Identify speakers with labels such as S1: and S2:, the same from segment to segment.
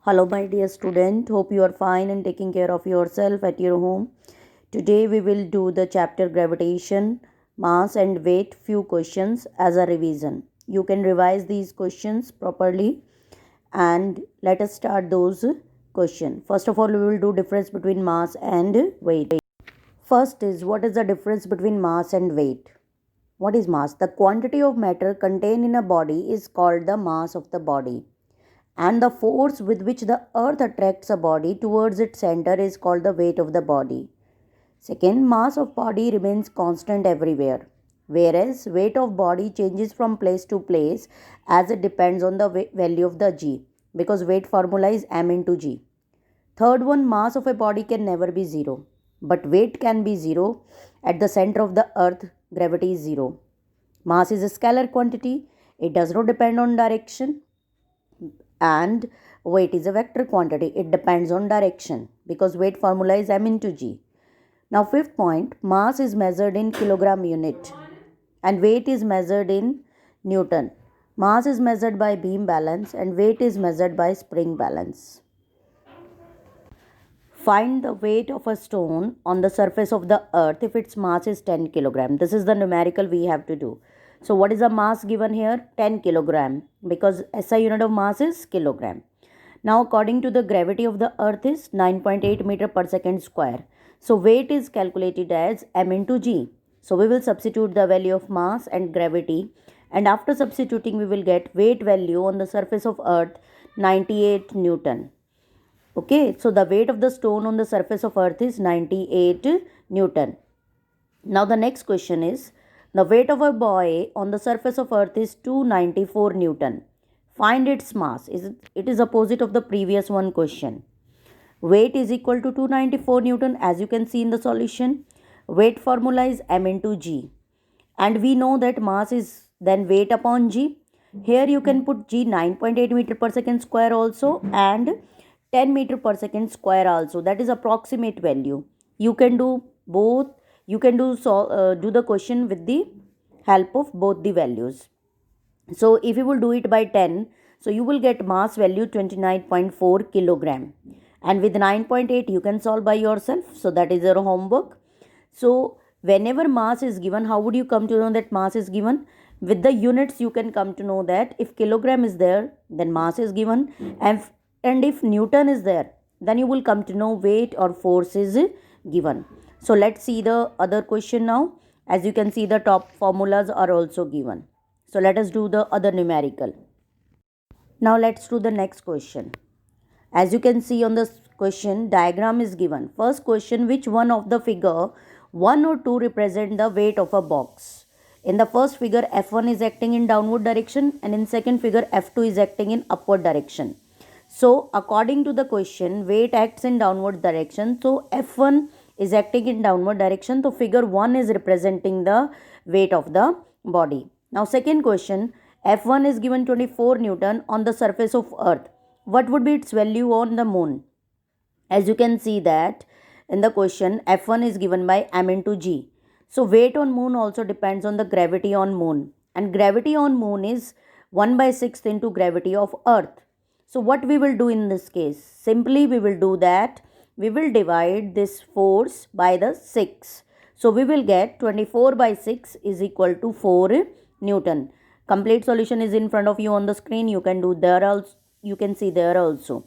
S1: Hello, my dear student. Hope you are fine and taking care of yourself at your home. Today we will do the chapter gravitation, mass and weight few questions as a revision. You can revise these questions properly and let us start those questions. First of all, we will do difference between mass and weight. First is what is the difference between mass and weight? What is mass? The quantity of matter contained in a body is called the mass of the body, and the force with which the earth attracts a body towards its center is called the weight of the body. Second, mass of body remains constant everywhere, whereas weight of body changes from place to place as it depends on the value of the g, because weight formula is m into g. Third one, mass of a body can never be zero, but weight can be zero. At the center of the earth, gravity is zero. Mass is a scalar quantity, it does not depend on direction, and weight is a vector quantity, it depends on direction because weight formula is m into g. Now fifth point, mass is measured in kilogram unit and weight is measured in newton. Mass is measured by beam balance and weight is measured by spring balance. Find the weight of a stone on the surface of the earth if its mass is 10 kilogram. This is the numerical we have to do. So what is the mass given here? 10 kilogram, because SI unit of mass is kilogram. Now according to the gravity of the earth is 9.8 meter per second square. So weight is calculated as m into g. So we will substitute the value of mass and gravity, and after substituting we will get weight value on the surface of earth 98 Newton. Okay, so the weight of the stone on the surface of earth is 98 Newton. Now the next question is, the weight of a boy on the surface of earth is 294 Newton. Find its mass. It is opposite of the previous one question. Weight is equal to 294 Newton, as you can see in the solution. Weight formula is m into g. And we know that mass is then weight upon g. Here you can put g 9.8 meter per second square also and 10 meter per second square also. That is approximate value. You can do both. You can do the question with the help of both the values. So if you will do it by 10, so you will get mass value 29.4 kilogram. And with 9.8 you can solve by yourself. So that is your homework. So whenever mass is given, how would you come to know that mass is given? With the units you can come to know that if kilogram is there, then mass is given, and if Newton is there, then you will come to know weight or force is given. So let's see the other question now. As you can see, the top formulas are also given. So let us do the other numerical. Now let's do the next question. As you can see on the question, diagram is given. First question, which one of the figure 1 or 2 represent the weight of a box? In the first figure, F1 is acting in downward direction, and in second figure, F2 is acting in upward direction. So according to the question, weight acts in downward direction. So F1 is acting in downward direction. So figure 1 is representing the weight of the body. Now second question, F1 is given 24 Newton on the surface of earth. What would be its value on the moon? As you can see that in the question, F1 is given by m into g. So weight on moon also depends on the gravity on moon, and gravity on moon is 1 by 6 into gravity of earth. So what we will do in this case? Simply we will do that. We will divide this force by the 6. So we will get 24 by 6 is equal to 4 Newton. Complete solution is in front of you on the screen. You can do there also. You can see there also.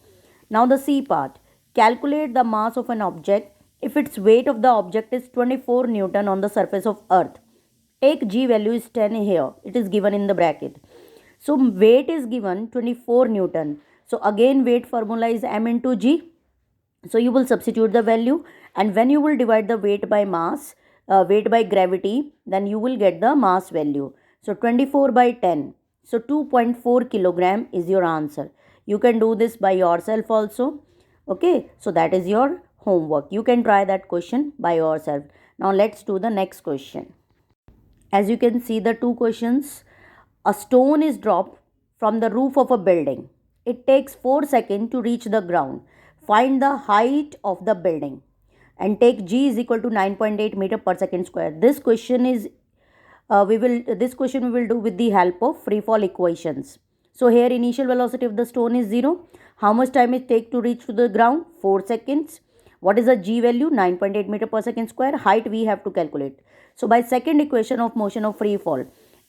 S1: Now the C part. Calculate the mass of an object if its weight of the object is 24 Newton on the surface of earth. Take g value is 10 here. It is given in the bracket. So weight is given 24 Newton. So again weight formula is m into g. So you will substitute the value, and when you will divide the weight by mass, weight by gravity, then you will get the mass value. So 24 by 10. So 2.4 kilogram is your answer. You can do this by yourself also. Okay, so that is your homework. You can try that question by yourself. Now let's do the next question. As you can see the two questions, a stone is dropped from the roof of a building. It takes 4 seconds to reach the ground. Find the height of the building and take g is equal to 9.8 meter per second square. This question is we will do with the help of free fall equations. So here initial velocity of the stone is 0. How much time it take to reach to the ground? 4 seconds. What is the g value? 9.8 meter per second square. Height we have to calculate. So by second equation of motion of free fall,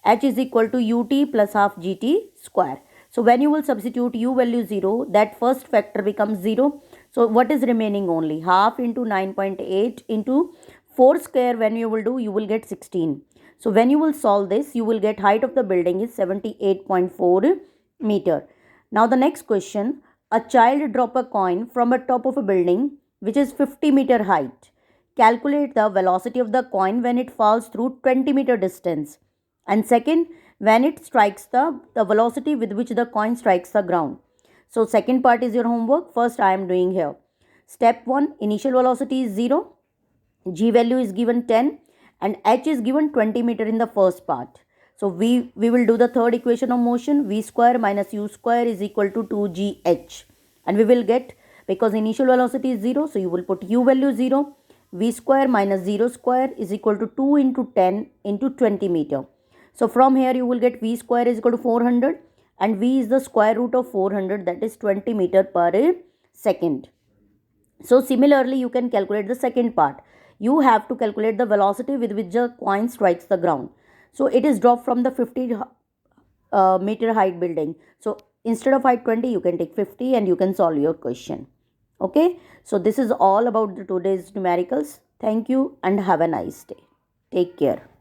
S1: h is equal to ut plus half gt square. So when you will substitute u value 0, that first factor becomes 0. So what is remaining? Only half into 9.8 into 4 square. When you will do, you will get 16. So when you will solve this, you will get height of the building is 78.4 meter. Now the next question, a child drop a coin from a top of a building which is 50 meter height. Calculate the velocity of the coin when it falls through 20 meter distance. And second, when it strikes the velocity with which the coin strikes the ground. So second part is your homework. First I am doing here. Step 1, initial velocity is 0. G value is given 10 and h is given 20 meter in the first part. So we will do the third equation of motion. V square minus u square is equal to 2gh. And we will get, because initial velocity is 0, so you will put u value 0. V square minus 0 square is equal to 2 into 10 into 20 meter. So from here you will get V square is equal to 400 and V is the square root of 400, that is 20 meter per second. So similarly you can calculate the second part. You have to calculate the velocity with which the coin strikes the ground. So it is dropped from the 50 meter height building. So instead of height 20, you can take 50 and you can solve your question. Okay. So this is all about the today's numericals. Thank you and have a nice day. Take care.